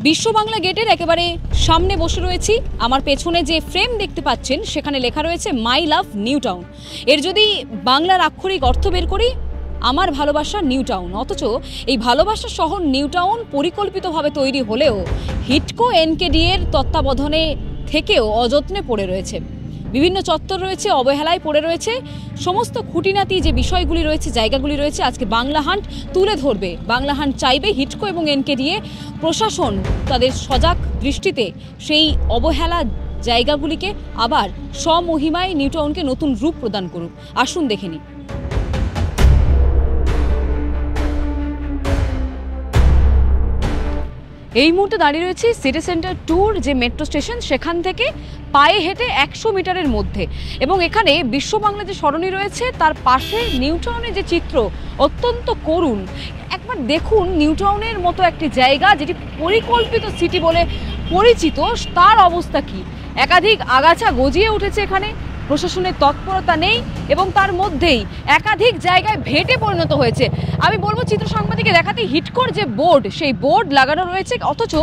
বিশ্ব বাংলা গেটের একেবারে সামনে বসে রয়েছি। আমার পেছনে যে ফ্রেম দেখতে পাচ্ছেন সেখানে লেখা রয়েছে মাই লাভ নিউ টাউন। এর যদি বাংলার আক্ষরিক অর্থ বের করি, আমার ভালোবাসা নিউ টাউন। অথচ এই ভালোবাসা শহর নিউ টাউন পরিকল্পিতভাবে তৈরি হলেও হিটকো এনকেডি এর তত্ত্বাবধানে থেকেও অযত্নে পড়ে রয়েছে। বিভিন্ন চত্বর রয়েছে, অবহেলায় পড়ে রয়েছে। সমস্ত খুঁটিনাটি যে বিষয়গুলি রয়েছে, জায়গাগুলি রয়েছে, আজকে বাংলা হান্ট তুলে ধরবে। বাংলা হান্ট চাইবে হিটকো এবং এনকেডিএ প্রশাসন তাদের সজাগ দৃষ্টিতে সেই অবহেলা জায়গাগুলিকে আবার স্বমহিমায় নিউ টাউনকে নতুন রূপ প্রদান করুক। আসুন দেখে নিই। এই মুহূর্তে দাঁড়িয়ে রয়েছে সিটি সেন্টার ট্যুর যে মেট্রো স্টেশন, সেখান থেকে পায়ে হেঁটে 100 মিটারের মধ্যে। এবং এখানে বিশ্ব বাংলা যে সরণি রয়েছে তার পাশে নিউ টাউনের যে চিত্র অত্যন্ত করুণ। একবার দেখুন নিউ টাউনের মতো একটি জায়গা যেটি পরিকল্পিত সিটি বলে পরিচিত, তার অবস্থা কি। একাধিক আগাছা গজিয়ে উঠেছে, এখানে প্রশাসনের তৎপরতা নেই এবং তার মধ্যেই একাধিক জায়গায় ভেটে পরিণত হয়েছে। আমি বলবো চিত্র সাংবাদিকে দেখাতে, হিটকোর যে বোর্ড, সেই বোর্ড লাগানো রয়েছে, অথচ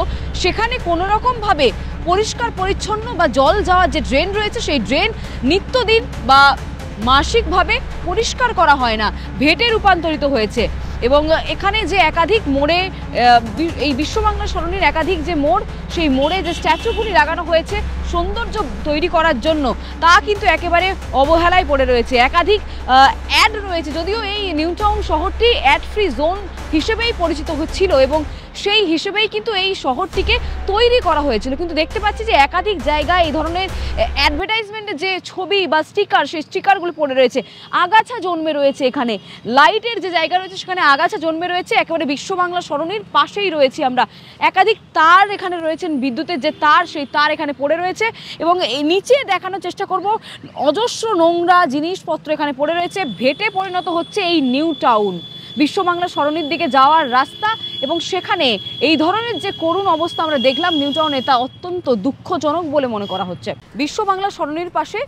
সেখানে কোনো রকমভাবে পরিষ্কার পরিচ্ছন্ন বা জল যাওয়ার যে ড্রেন রয়েছে সেই ড্রেন নিত্যদিন বা মাসিকভাবে পরিষ্কার করা হয় না, ভেটে রূপান্তরিত হয়েছে। এবং এখানে যে একাধিক মোড়ে, এই বিশ্ব বাংলা সরণির একাধিক যে মোড়, সেই মোড়ে যে স্ট্যাচুগুলি লাগানো হয়েছে সৌন্দর্য তৈরি করার জন্য, তা কিন্তু একেবারে অবহেলায় পড়ে রয়েছে। একাধিক অ্যাড রয়েছে, যদিও এই নিউ টাউন শহরটি অ্যাড ফ্রি জোন হিসেবেই পরিচিত হচ্ছিল এবং সেই হিসেবেই কিন্তু এই শহরটিকে তৈরি করা হয়েছিল। কিন্তু দেখতে পাচ্ছি যে একাধিক জায়গায় এই ধরনের অ্যাডভার্টাইজমেন্টের যে ছবি বা স্টিকার, সেই স্টিকারগুলো পড়ে রয়েছে। আগাছা জন্মে রয়েছে, এখানে লাইটের যে জায়গা রয়েছে সেখানে আগাছা জন্মে রয়েছে। একেবারে বিশ্ব বাংলা সরণির পাশেই রয়েছি আমরা। একাধিক তার এখানে রয়েছেন, বিদ্যুতের যে তার, সেই তার এখানে পড়ে রয়েছে। এবং এই নিচে দেখানোর চেষ্টা করব, অজস্র নোংরা জিনিসপত্র এখানে পড়ে রয়েছে। ভেটে পরিণত হচ্ছে এই নিউ টাউন। বিশ্ব বাংলা সরণির দিকে যাওয়ার রাস্তা, এবং সেখানে এই ধরনের যে করুণ অবস্থা আমরা দেখলাম নিউ টাউনে, তা অত্যন্ত দুঃখজনক বলে মনে করা হচ্ছে। বিশ্ব বাংলা সরণির পাশে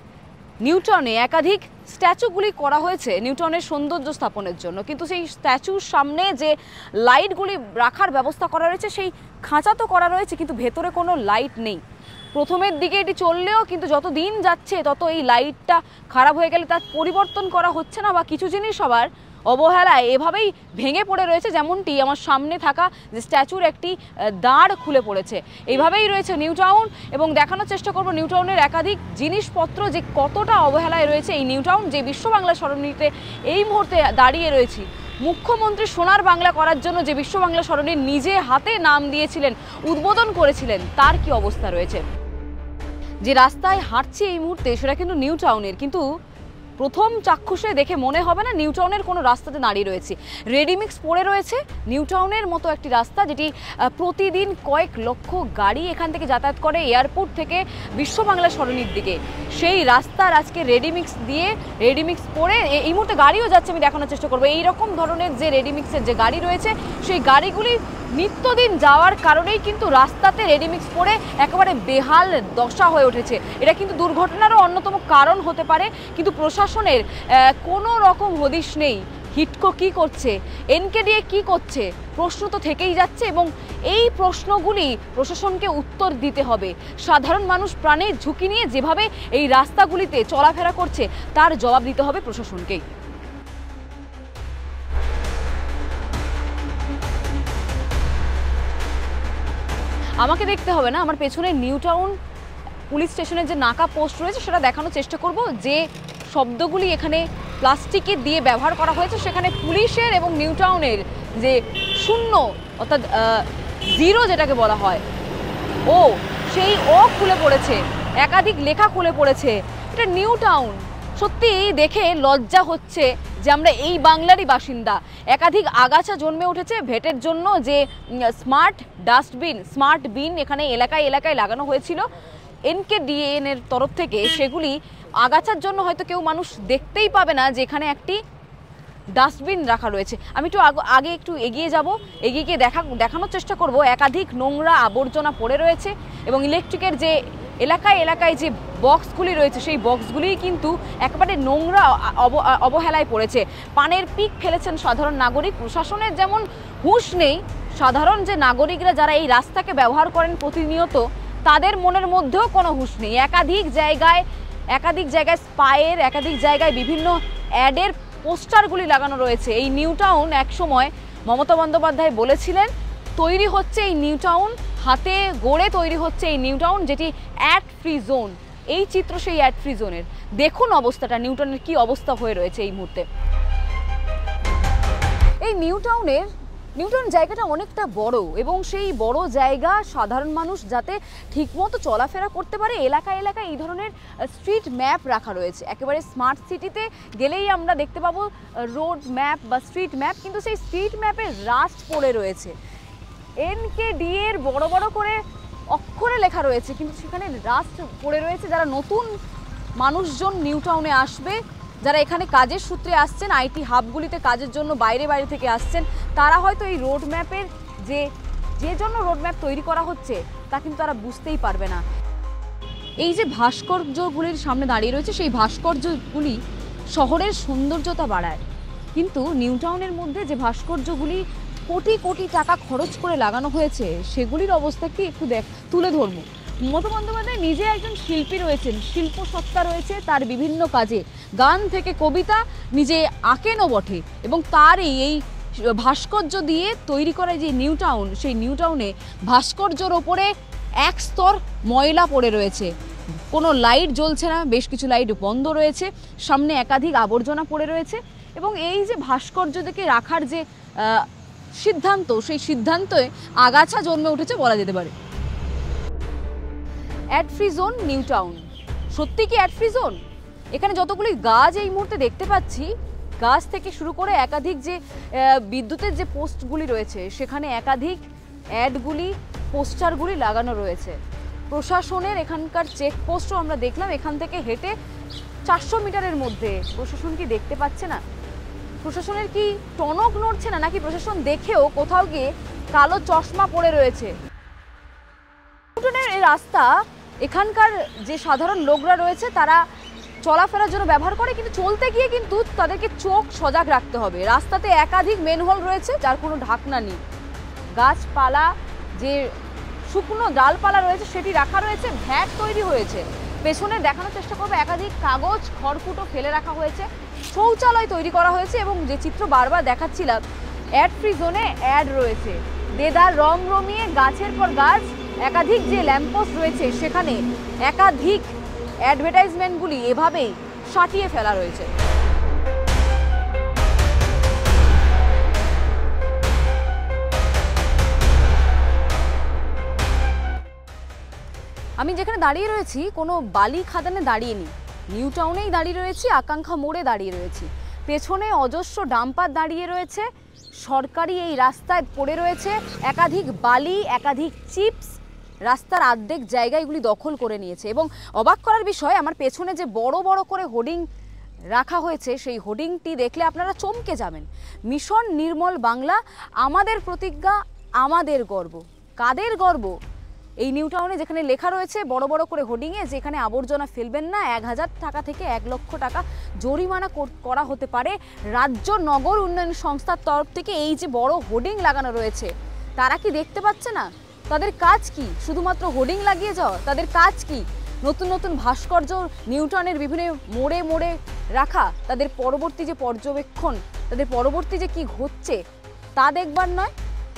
নিউ টাউনে একাধিক স্ট্যাচুগুলি করা হয়েছে নিউ টাউনের সৌন্দর্য স্থাপনের জন্য, কিন্তু সেই স্ট্যাচুর সামনে যে লাইটগুলি রাখার ব্যবস্থা করা রয়েছে, সেই খাঁচা তো করা রয়েছে কিন্তু ভেতরে কোনো লাইট নেই। প্রথমের দিকে এটি চললেও কিন্তু যত দিন যাচ্ছে তত এই লাইটটা খারাপ হয়ে গেলে তার পরিবর্তন করা হচ্ছে না, বা কিছু জিনিস আবার অবহেলায় এভাবেই ভেঙে পড়ে রয়েছে। যেমনটি আমার সামনে থাকা যে স্ট্যাচুর একটি দাঁড় খুলে পড়েছে। এইভাবেই রয়েছে নিউ টাউন, এবং দেখানোর চেষ্টা করব নিউ টাউনের একাধিক জিনিসপত্র যে কতটা অবহেলায় রয়েছে এই নিউ টাউন, যে বিশ্ব বাংলা সরণিতে এই মুহূর্তে দাঁড়িয়ে রয়েছি। মুখ্যমন্ত্রী সোনার বাংলা করার জন্য যে বিশ্ব বাংলা সরণির নিজে হাতে নাম দিয়েছিলেন, উদ্বোধন করেছিলেন, তার কি অবস্থা রয়েছে। যে রাস্তায় হাঁটছি এই মুহূর্তে সেটা কিন্তু নিউ টাউনের, কিন্তু প্রথম চাক্ষুষে দেখে মনে হবে না নিউ টাউনের কোনো রাস্তাতে দাঁড়িয়ে রয়েছে। রেডিমিক্স পড়ে রয়েছে নিউ টাউনের মতো একটি রাস্তা, যেটি প্রতিদিন কয়েক লক্ষ গাড়ি এখান থেকে যাতায়াত করে এয়ারপোর্ট থেকে বিশ্ব বাংলা সরণির দিকে। সেই রাস্তার আজকে রেডিমিক্স পরে এই মুহূর্তে গাড়িও যাচ্ছে। আমি দেখানোর চেষ্টা করবো এইরকম ধরনের যে রেডিমিক্সের যে গাড়ি রয়েছে, সেই গাড়িগুলি নিত্যদিন যাওয়ার কারণেই কিন্তু রাস্তাতে রেডিমিক্স পরে একেবারে বেহাল দশা হয়ে উঠেছে। এটা কিন্তু দুর্ঘটনারও অন্যতম কারণ হতে পারে, কিন্তু প্রশাসনের কোনো রকম হদিশ নেই। হিটকো কি করছে, এনকেডিএ কি করছে, প্রশ্ন তো থেকেই যাচ্ছে, এবং এই প্রশ্নগুলি প্রশাসনকে উত্তর দিতে হবে। সাধারণ মানুষ প্রাণের ঝুঁকি নিয়ে যেভাবে এই রাস্তাগুলিতে চলাফেরা করছে, তার জবাব দিতে হবে প্রশাসনকেই। আমাকে দেখতে হবে না, আমার পেছনে নিউ টাউন পুলিশ স্টেশনের যে নাকা পোস্ট রয়েছে সেটা দেখানোর চেষ্টা করব। যে শব্দগুলি এখানে প্লাস্টিকের দিয়ে ব্যবহার করা হয়েছে, সেখানে পুলিশের এবং নিউ টাউনের যে শূন্য, অর্থাৎ জিরো যেটাকে বলা হয়, সেই খুলে পড়েছে, একাধিক লেখা খুলে পড়েছে। এটা নিউ টাউন। সত্যি দেখে লজ্জা হচ্ছে যে আমরা এই বাংলারই বাসিন্দা। একাধিক আগাছা জন্মে উঠেছে ভেটের জন্য। যে স্মার্ট বিন এখানে এলাকায় এলাকায় লাগানো হয়েছিল এনকেডিএন এর তরফ থেকে, সেগুলি আগাছার জন্য হয়তো কেউ মানুষ দেখতেই পাবে না যে এখানে একটি ডাস্টবিন রাখা রয়েছে। আমি একটু আগে একটু এগিয়ে যাব, এগিয়ে গিয়ে দেখানোর চেষ্টা করব। একাধিক নোংরা আবর্জনা পড়ে রয়েছে এবং ইলেকট্রিকের যে এলাকায় এলাকায় যে বক্সগুলি রয়েছে সেই বক্সগুলিই কিন্তু একেবারে নোংরা অবহেলায় পড়েছে। পানের পিক ফেলেছেন সাধারণ নাগরিক। প্রশাসনের যেমন হুঁশ নেই, সাধারণ যে নাগরিকরা যারা এই রাস্তাকে ব্যবহার করেন প্রতিনিয়ত তাদের মনের মধ্যেও কোনো হুঁশ নেই। একাধিক জায়গায় স্পায়ের, একাধিক জায়গায় বিভিন্ন অ্যাডের পোস্টারগুলি লাগানো রয়েছে। এই নিউ টাউন একসময় মমতা বন্দ্যোপাধ্যায় বলেছিলেন তৈরি হচ্ছে এই নিউ টাউন, হাতে গড়ে তৈরি হচ্ছে এই নিউ টাউন, যেটি অ্যাড ফ্রি জোন। এই চিত্র সেই অ্যাড ফ্রি জোনের। দেখুন অবস্থাটা, নিউ টাউনের কী অবস্থা হয়ে রয়েছে এই মুহূর্তে। এই নিউ টাউন জায়গাটা অনেকটা বড় এবং সেই বড় জায়গা সাধারণ মানুষ যাতে ঠিকমতো চলাফেরা করতে পারে এলাকায় এলাকায় এই ধরনের স্ট্রিট ম্যাপ রাখা রয়েছে। একেবারে স্মার্ট সিটিতে গেলেই আমরা দেখতে পাবো রোড ম্যাপ বা স্ট্রিট ম্যাপ, কিন্তু সেই স্ট্রিট ম্যাপে রাস্ট পড়ে রয়েছে। NKD এর বড় বড় করে অক্ষরে লেখা রয়েছে, কিন্তু সেখানে রাস্ট পড়ে রয়েছে। যারা নতুন মানুষজন নিউ টাউনে আসবে, যারা এখানে কাজের সূত্রে আসছেন, আইটি হাবগুলিতে কাজের জন্য বাইরে থেকে আসছেন, তারা হয়তো এই রোড ম্যাপের যে জন্য রোড ম্যাপ তৈরি করা হচ্ছে তা কিন্তু তারা বুঝতেই পারবে না। এই যে ভাস্কর্যগুলির সামনে দাঁড়িয়ে রয়েছে, সেই ভাস্কর্যগুলি শহরের সৌন্দর্যতা বাড়ায়, কিন্তু নিউ টাউনের মধ্যে যে ভাস্কর্যগুলি কোটি কোটি টাকা খরচ করে লাগানো হয়েছে সেগুলির অবস্থা কি একটু তুলে ধরবো। মমতা বন্দ্যোপাধ্যায় নিজে একজন শিল্পী রয়েছেন, শিল্প সত্তা রয়েছে তার বিভিন্ন কাজে, গান থেকে কবিতা নিজে আঁকেনও বটে, এবং তারই এই ভাস্কর্য দিয়ে তৈরি করা যে নিউ টাউন, সেই নিউ টাউনে ভাস্কর্যর ওপরে এক স্তর ময়লা পড়ে রয়েছে। কোনো লাইট জ্বলছে না, বেশ কিছু লাইট বন্ধ রয়েছে, সামনে একাধিক আবর্জনা পড়ে রয়েছে, এবং এই যে ভাস্কর্যকে রাখার যে সিদ্ধান্ত, সেই সিদ্ধান্তে আগাছা জন্মে উঠেছে বলা যেতে পারে। Add free zone new town, সত্যি কি অ্যাড ফ্রি জোন? এখানে যতগুলি গাছ এই মুহূর্তে দেখতে পাচ্ছি, গাছ থেকে শুরু করে একাধিক যে বিদ্যুতের যে পোস্টগুলি রয়েছে সেখানে একাধিক অ্যাডগুলি, পোস্টারগুলি লাগানো রয়েছে। প্রশাসনের এখানকার চেকপোস্টও আমরা দেখলাম, এখান থেকে হেঁটে 400 মিটারের মধ্যে। প্রশাসন কি দেখতে পাচ্ছে না? প্রশাসনের কি টনক নড়ছে না, নাকি প্রশাসন দেখেও কোথাও গিয়ে কালো চশমা পড়ে রয়েছে? এই রাস্তা এখানকার যে সাধারণ লোকরা রয়েছে তারা চলাফেরার জন্য ব্যবহার করে, কিন্তু চলতে গিয়ে কিন্তু তাদেরকে চোখ সজাগ রাখতে হবে। রাস্তাতে একাধিক মেনহোল রয়েছে যার কোনো ঢাকনা নেই, গাছপালা যে শুকনো ডালপালা রয়েছে সেটি রাখা রয়েছে, ভ্যাট তৈরি হয়েছে। পেছনে দেখানোর চেষ্টা করবো একাধিক কাগজ খড়কুটো ফেলে রাখা হয়েছে, শৌচালয় তৈরি করা হয়েছে, এবং যে চিত্র বারবার দেখাচ্ছিলাম অ্যাড ফ্রি জোনে অ্যাড রয়েছে, দেদার রং রমিয়ে গাছের পর গাছ, একাধিক যে ল্যাম্পপোস্ট রয়েছে সেখানে একাধিক অ্যাডভার্টাইজমেন্টগুলি এভাবেই সাটিয়ে ফেলা রয়েছে। আমি যেখানে দাঁড়িয়ে রয়েছি কোনো বালি খাদানে দাঁড়িয়ে নেই, নিউ টাউনেই দাঁড়িয়ে রয়েছি, আকাঙ্ক্ষা মোড়ে দাঁড়িয়ে রয়েছি। পেছনে অজস্র ডাম্পার দাঁড়িয়ে রয়েছে, সরকারি এই রাস্তায় পড়ে রয়েছে একাধিক বালি, একাধিক চিপস, রাস্তার অর্ধেক জায়গাগুলি দখল করে নিয়েছে। এবং অবাক করার বিষয়, আমার পেছনে যে বড় বড় করে হোর্ডিং রাখা হয়েছে সেই হোর্ডিংটি দেখলে আপনারা চমকে যাবেন। মিশন নির্মল বাংলা, আমাদের প্রতিজ্ঞা, আমাদের গর্ব। কাদের গর্ব? এই নিউ টাউনে যেখানে লেখা রয়েছে বড় বড় করে হোর্ডিংয়ে, যেখানে আবর্জনা ফেলবেন না, 1000 টাকা থেকে 1 লক্ষ টাকা জরিমানা করা হতে পারে। রাজ্য নগর উন্নয়ন সংস্থার তরফ থেকে এই যে বড় হোর্ডিং লাগানো রয়েছে, তারা কি দেখতে পাচ্ছে না? তাদের কাজ কি শুধুমাত্র হোর্ডিং লাগিয়ে যাওয়া? তাদের কাজ কি নতুন নতুন ভাস্কর্য নিউ টাউনের বিভিন্ন মোড়ে মোড়ে রাখা? তাদের পরবর্তী যে পর্যবেক্ষণ, তাদের পরবর্তী যে কি ঘটছে তা দেখবার নয়?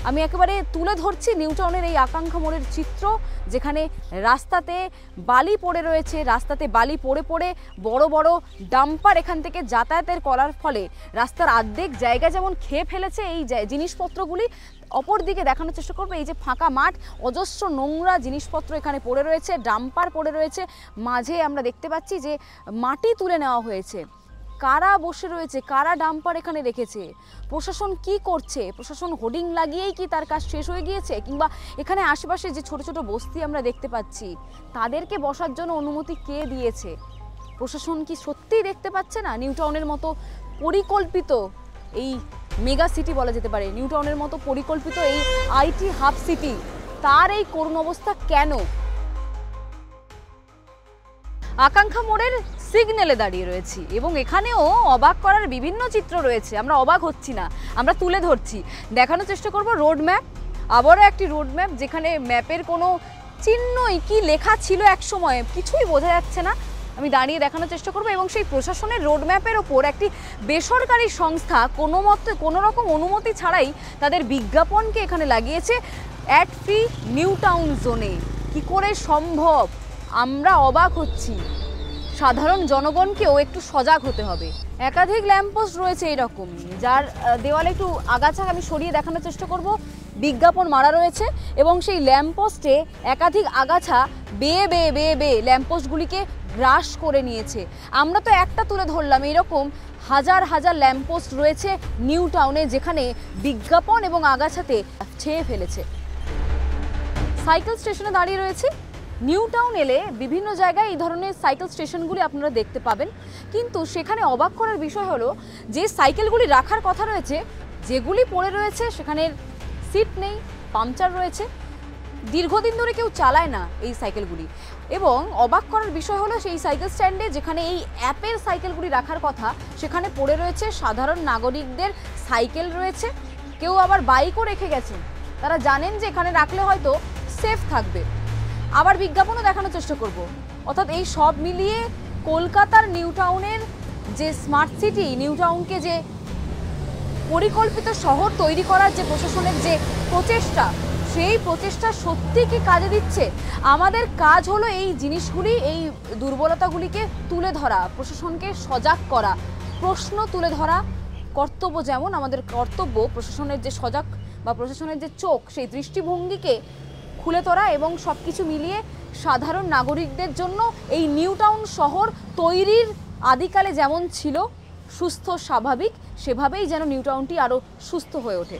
আমি একেবারে তুলে ধরছি নিউ টাউনের এই আকাঙ্ক্ষা মোড়ের চিত্র, যেখানে রাস্তাতে বালি পড়ে রয়েছে, রাস্তাতে বালি পড়ে পড়ে বড় বড় ডাম্পার এখান থেকে যাতায়াতের করার ফলে রাস্তার অর্ধেক জায়গা যেমন খেয়ে ফেলেছে এই জিনিসপত্রগুলি। অপরদিকে দেখানোর চেষ্টা করবো এই যে ফাঁকা মাঠ, অজস্র নোংরা জিনিসপত্র এখানে পড়ে রয়েছে, ডাম্পার পড়ে রয়েছে, মাঝে আমরা দেখতে পাচ্ছি যে মাটি তুলে নেওয়া হয়েছে। কারা বসে রয়েছে, কারা ডাম্পার এখানে রেখেছে? প্রশাসন কি করছে? প্রশাসন হোর্ডিং লাগিয়েই কি তার কাজ শেষ হয়ে গিয়েছে? কিংবা এখানে আশেপাশে যে ছোট ছোট বস্তি আমরা দেখতে পাচ্ছি, তাদেরকে বসার জন্য অনুমতি কে দিয়েছে? প্রশাসন কি সত্যিই দেখতে পাচ্ছে না নিউ টাউনের মতো পরিকল্পিত এই মেগা সিটি বলা যেতে পারে, নিউ টাউনের মতো পরিকল্পিত এই আইটি হাব সিটি, তার এই করুণ অবস্থা কেন? আকাঙ্ক্ষা মোড়ের সিগন্যালে দাঁড়িয়ে রয়েছি এবং এখানেও অবাক করার বিভিন্ন চিত্র রয়েছে। আমরা অবাক হচ্ছি না, আমরা তুলে ধরছি, দেখানোর চেষ্টা করব রোড ম্যাপ। আবারও একটি রোড ম্যাপ যেখানে ম্যাপের কোনো চিহ্নই কি লেখা ছিল এক সময় কিছুই বোঝা যাচ্ছে না। আমি দাঁড়িয়ে দেখানোর চেষ্টা করব এবং সেই প্রশাসনের রোড ম্যাপের ওপর একটি বেসরকারি সংস্থা কোনো রকম অনুমতি ছাড়াই তাদের বিজ্ঞাপনকে এখানে লাগিয়েছে অ্যাড ফ্রি নিউ টাউন জোনে। কি করে সম্ভব? আমরা অবাক হচ্ছি। সাধারণ জনগণকেও একটু সজাগ হতে হবে। একাধিক ল্যাম্পপোস্ট রয়েছে এরকম, যার দেওয়ালে একটু আগাছা আমি সরিয়ে দেখানোর চেষ্টা করব। বিজ্ঞাপন মারা রয়েছে এবং সেই ল্যাম্পপোস্টে একাধিক আগাছা বেয়ে বেয়ে বেয়ে বেয়ে ল্যাম্পপোস্টগুলিকে গ্রাস করে নিয়েছে। আমরা তো একটা তুলে ধরলাম, এরকম হাজার হাজার ল্যাম্পপোস্ট রয়েছে নিউ টাউনে যেখানে বিজ্ঞাপন এবং আগাছাতে ছেয়ে ফেলেছে। সাইকেল স্টেশনে দাঁড়িয়ে রয়েছি। নিউ টাউন এলে বিভিন্ন জায়গায় এই ধরনের সাইকেল স্টেশনগুলি আপনারা দেখতে পাবেন, কিন্তু সেখানে অবাক করার বিষয় হলো যে সাইকেলগুলি রাখার কথা রয়েছে, যেগুলি পড়ে রয়েছে সেখানের সিট নেই, পাংচার রয়েছে, দীর্ঘদিন ধরে কেউ চালায় না এই সাইকেলগুলি। এবং অবাক করার বিষয় হলো সেই সাইকেল স্ট্যান্ডে যেখানে এই অ্যাপের সাইকেলগুলি রাখার কথা সেখানে পড়ে রয়েছে সাধারণ নাগরিকদের সাইকেল রয়েছে, কেউ আবার বাইকও রেখে গেছেন। তারা জানেন যে এখানে রাখলে হয়তো সেফ থাকবে। আবার বিজ্ঞাপনও দেখানোর চেষ্টা করব। অর্থাৎ এই সব মিলিয়ে কলকাতার নিউ টাউনের যে স্মার্ট সিটি, নিউ টাউনকে যে পরিকল্পিত শহর তৈরি করার যে প্রশাসনের যে প্রচেষ্টা, সেই প্রচেষ্টা সত্যি কি কাজে দিচ্ছে? আমাদের কাজ হলো এই জিনিসগুলি, এই দুর্বলতাগুলিকে তুলে ধরা, প্রশাসনকে সজাগ করা, প্রশ্ন তুলে ধরা। কর্তব্য যেমন আমাদের কর্তব্য প্রশাসনের যে সজাগ বা প্রশাসনের যে চোখ, সেই দৃষ্টিভঙ্গিকে খুলে ধরা এবং সব কিছু মিলিয়ে সাধারণ নাগরিকদের জন্য এই নিউ টাউন শহর তৈরির আদিকালে যেমন ছিল সুস্থ স্বাভাবিক, সেভাবেই যেন নিউ টাউনটি আরও সুস্থ হয়ে ওঠে।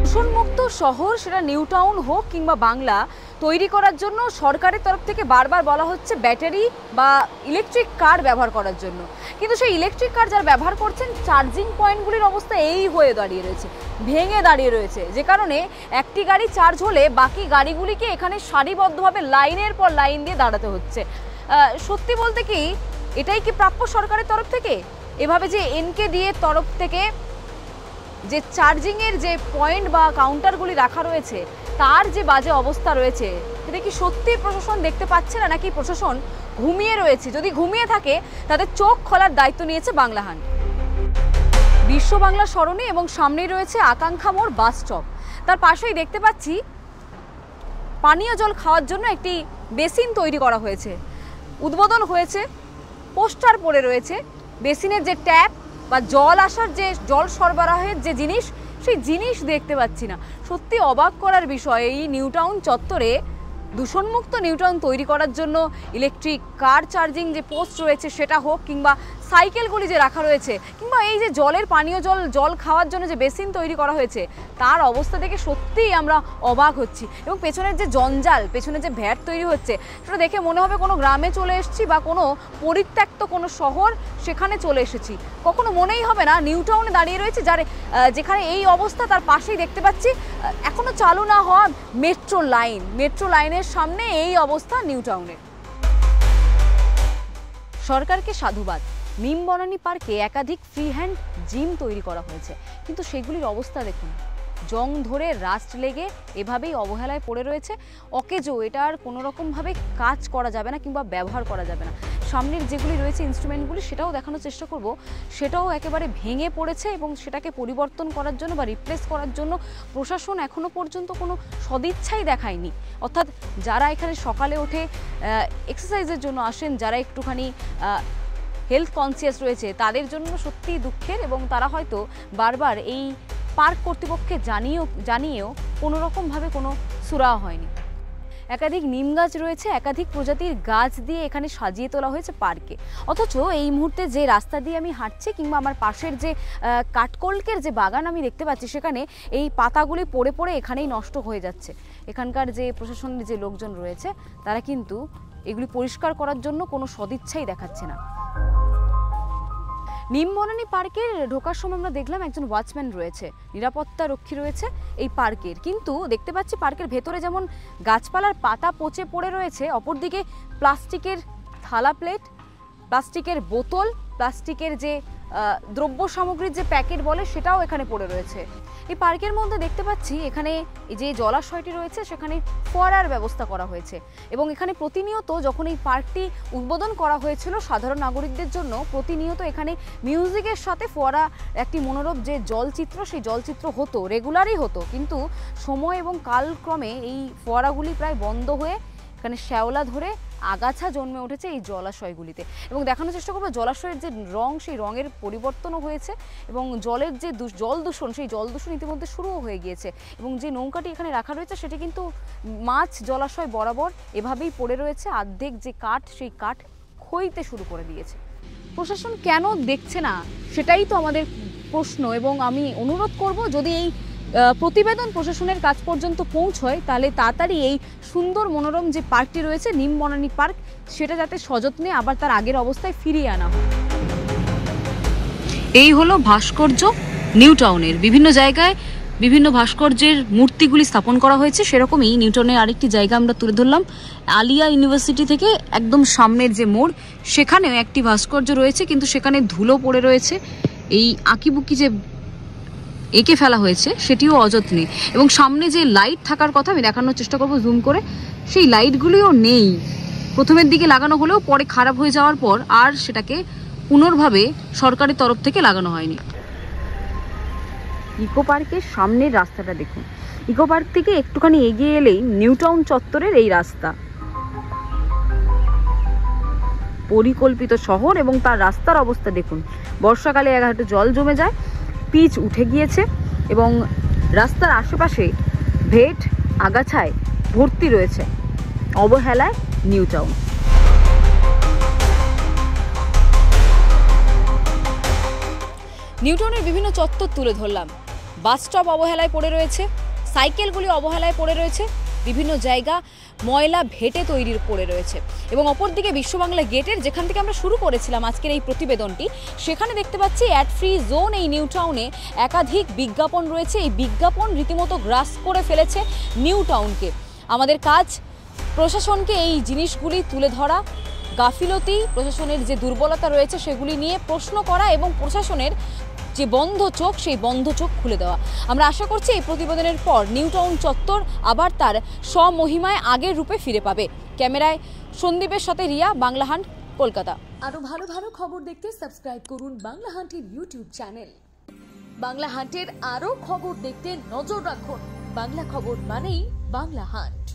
দূষণমুক্ত শহর, সেটা নিউ টাউন হোক কিংবা বাংলা, তৈরি করার জন্য সরকারের তরফ থেকে বারবার বলা হচ্ছে ব্যাটারি বা ইলেকট্রিক কার ব্যবহার করার জন্য, কিন্তু সেই ইলেকট্রিক কার যারা ব্যবহার করছেন চার্জিং পয়েন্টগুলির অবস্থা এই হয়ে দাঁড়িয়ে রয়েছে, ভেঙে দাঁড়িয়ে রয়েছে, যে কারণে একটি গাড়ি চার্জ হলে বাকি গাড়িগুলিকে এখানে সারিবদ্ধভাবে লাইনের পর লাইন দিয়ে দাঁড়াতে হচ্ছে। সত্যি বলতে কি এটাই কি প্রাপ্য সরকারের তরফ থেকে? এভাবে যে এনকে দিয়ে তরফ থেকে যে চার্জিংয়ের যে পয়েন্ট বা কাউন্টারগুলি রাখা রয়েছে তার যে বাজে অবস্থা রয়েছে, সেটা কি সত্যি প্রশাসন দেখতে পাচ্ছে না, নাকি প্রশাসন ঘুমিয়ে রয়েছে? যদি ঘুমিয়ে থাকে তাদের চোখ খোলার দায়িত্ব নিয়েছে বাংলাহান। বিশ্ব বাংলা সরণি এবং সামনেই রয়েছে আকাঙ্ক্ষা মোড় বাস স্টপ। তার পাশেই দেখতে পাচ্ছি পানীয় জল খাওয়ার জন্য একটি বেসিন তৈরি করা হয়েছে, উদ্বোধন হয়েছে, পোস্টার পড়ে রয়েছে। বেসিনের যে ট্যাপ বা জল আসার যে জল সরবরাহের যে জিনিস, সেই জিনিস দেখতে পাচ্ছি না। সত্যি অবাক করার বিষয়, এই নিউ টাউন চত্বরে দূষণমুক্ত নিউ টাউন তৈরি করার জন্য ইলেকট্রিক কার চার্জিং যে পোস্ট রয়েছে সেটা হোক, কিংবা সাইকেলগুলি যে রাখা রয়েছে, কিংবা এই যে জলের পানীয় জল খাওয়ার জন্য যে বেসিন তৈরি করা হয়েছে, তার অবস্থা দেখে সত্যিই আমরা অবাক হচ্ছি। এবং পেছনের যে জঞ্জাল, পেছনে যে ভ্যাট তৈরি হচ্ছে, সেটা দেখে মনে হবে কোনো গ্রামে চলে এসেছি বা কোনো পরিত্যক্ত কোনো শহর সেখানে চলে এসেছি। কখনো মনেই হবে না নিউ টাউনে দাঁড়িয়ে রয়েছে, যেখানে এই অবস্থা। তার পাশেই দেখতে পাচ্ছি এখনও চালু না হওয়া মেট্রো লাইনের সামনে এই অবস্থা নিউ টাউনের। সরকারকে সাধুবাদ। মিম বনানী পার্কে একাধিক ফ্রি হ্যান্ড জিম তৈরি করা হয়েছে, কিন্তু সেগুলির অবস্থা দেখুন, জং ধরে রাস্ট লেগে এভাবেই অবহেলায় পড়ে রয়েছে। অকেজো, এটা আর কোনো রকমভাবে কাজ করা যাবে না কিংবা ব্যবহার করা যাবে না। সামনের যেগুলি রয়েছে ইনস্ট্রুমেন্টগুলি, সেটাও দেখানোর চেষ্টা করব, সেটাও একেবারে ভেঙে পড়েছে এবং সেটাকে পরিবর্তন করার জন্য বা রিপ্লেস করার জন্য প্রশাসন এখনও পর্যন্ত কোনো সদিচ্ছাই দেখায়নি। অর্থাৎ যারা এখানে সকালে উঠে এক্সারসাইজের জন্য আসেন, যারা একটুখানি হেলথ কনসিয়াস রয়েছে, তাদের জন্য সত্যিই দুঃখের, এবং তারা হয়তো বারবার এই পার্ক কর্তৃপক্ষকে জানিয়েও কোনো রকমভাবে কোনো সুরাহা হয়নি। একাধিক নিম গাছ রয়েছে, একাধিক প্রজাতির গাছ দিয়ে এখানে সাজিয়ে তোলা হয়েছে পার্কে। অথচ এই মুহূর্তে যে রাস্তা দিয়ে আমি হাঁটছি কিংবা আমার পাশের যে কাঠকলকের যে বাগান আমি দেখতে পাচ্ছি, সেখানে এই পাতাগুলি পড়ে পড়ে এখানেই নষ্ট হয়ে যাচ্ছে। এখানকার যে প্রশাসনের যে লোকজন রয়েছে, তারা কিন্তু এগুলি পরিষ্কার করার জন্য কোনো সদিচ্ছাই দেখাচ্ছে না। নিমবনানী পার্কের ঢোকার সময় আমরা দেখলাম একজন ওয়াচম্যান রয়েছে, নিরাপত্তা রক্ষী রয়েছে এই পার্কের, কিন্তু দেখতে পাচ্ছি পার্কের ভেতরে যেমন গাছপালার পাতা পচে পড়ে রয়েছে, অপরদিকে প্লাস্টিকের থালা প্লেট, প্লাস্টিকের বোতল, প্লাস্টিকের যে দ্রব্য সামগ্রীর যে প্যাকেট বলে সেটাও এখানে পড়ে রয়েছে। এই পার্কের মধ্যে দেখতে পাচ্ছি এখানে যে জলাশয়টি রয়েছে সেখানে ফোয়ারার ব্যবস্থা করা হয়েছে এবং এখানে প্রতিনিয়ত যখন এই পার্কটি উদ্বোধন করা হয়েছিল সাধারণ নাগরিকদের জন্য, প্রতিনিয়ত এখানে মিউজিকের সাথে ফোয়ারা একটি মনোরম যে জলচিত্র সেই জলচিত্র হতো, রেগুলারই হতো, কিন্তু সময় এবং কালক্রমে এই ফোয়ারাগুলি প্রায় বন্ধ হয়ে এখানে শ্যাওলা ধরে আগাছা জন্মে উঠেছে এই জলাশয়গুলিতে। এবং দেখানোর চেষ্টা করবো জলাশয়ের যে রং সেই রঙের পরিবর্তনও হয়েছে এবং জলের যে জল দূষণ সেই জল দূষণ ইতিমধ্যে শুরুও হয়ে গিয়েছে এবং যে নৌকাটি এখানে রাখা রয়েছে সেটি কিন্তু মাছ জলাশয় বরাবর এভাবেই পড়ে রয়েছে, অর্ধেক যে কাঠ সেই কাঠ ক্ষইতে শুরু করে দিয়েছে। প্রশাসন কেন দেখছে না সেটাই তো আমাদের প্রশ্ন এবং আমি অনুরোধ করব যদি এই প্রতিবেদন প্রশাসনের কাছ পর্যন্ত পৌঁছয় তাহলে তাড়াতাড়ি এই সুন্দর মনোরম যে পার্কটি রয়েছে নিমবনানী পার্ক সেটা যাতে সযত্নে আবার তার আগের অবস্থায় ফিরিয়ে আনা হয়। এই হলো ভাস্কর্য নিউ টাউনের, বিভিন্ন জায়গায় বিভিন্ন ভাস্কর্যের মূর্তিগুলি স্থাপন করা হয়েছে, সেরকমই নিউ টাউনের আরেকটি জায়গা আমরা তুলে ধরলাম, আলিয়া ইউনিভার্সিটি থেকে একদম সামনের যে মোড় সেখানেও একটি ভাস্কর্য রয়েছে, কিন্তু সেখানে ধুলো পড়ে রয়েছে, এই আঁকিবুকি যে এঁকে ফেলা হয়েছে সেটিও অযত্নে, এবং সামনে যে লাইট থাকার কথা আমি দেখানোর চেষ্টা করবো জুম করে, সেই লাইটগুলিও নেই, প্রথমের দিকে লাগানো হলেও পরে খারাপ হয়ে যাওয়ার পর আর সেটাকে পুনর্ভাবে সরকারের তরফ থেকে লাগানো হয়নি। ইকো পার্কের সামনের রাস্তাটা দেখুন, ইকো পার্ক থেকে একটুখানি এগিয়ে এলেই নিউ টাউন চত্বরের এই রাস্তা, পরিকল্পিত শহর এবং তার রাস্তার অবস্থা দেখুন, বর্ষাকালে একটু জল জমে যায়, পিচ উঠে গিয়েছে এবং রাস্তার আশেপাশে ভেট আগাছায় ভর্তি রয়েছে, অবহেলায় নিউ টাউন। নিউ টাউনের বিভিন্ন চত্বর তুলে ধরলাম, বাস স্টপ অবহেলায় পড়ে রয়েছে, সাইকেলগুলি অবহেলায় পড়ে রয়েছে, বিভিন্ন জায়গা ময়লা ভেটে তৈরির পড়ে রয়েছে এবং অপরদিকে বিশ্ববাংলা গেটের যেখান থেকে আমরা শুরু করেছিলাম আজকের এই প্রতিবেদনটি, সেখানে দেখতে পাচ্ছি অ্যাড ফ্রি জোন এই নিউ টাউনে একাধিক বিজ্ঞাপন রয়েছে, এই বিজ্ঞাপন রীতিমতো গ্রাস করে ফেলেছে নিউ টাউনকে। আমাদের কাজ প্রশাসনকে এই জিনিসগুলি তুলে ধরা, গাফিলতি, প্রশাসনের যে দুর্বলতা রয়েছে সেগুলি নিয়ে প্রশ্ন করা এবং প্রশাসনের যে বন্ধ চোখ সেই বন্ধ চোখ খুলে দেওয়া। আমরা আশা করছি এই প্রতিবেদনের পর নিউ টাউন চত্বর আবার তার স্বমহিমায় আগের রূপে ফিরে পাবে। ক্যামেরায় সন্দীপের সাথে রিয়া, বাংলা হান্ট, কলকাতা। আরো ভালো ভালো খবর দেখতে সাবস্ক্রাইব করুন বাংলা হান্টের ইউটিউব চ্যানেল। বাংলা হান্টের আরো খবর দেখতে নজর রাখুন। বাংলা খবর মানেই বাংলা হান্ট।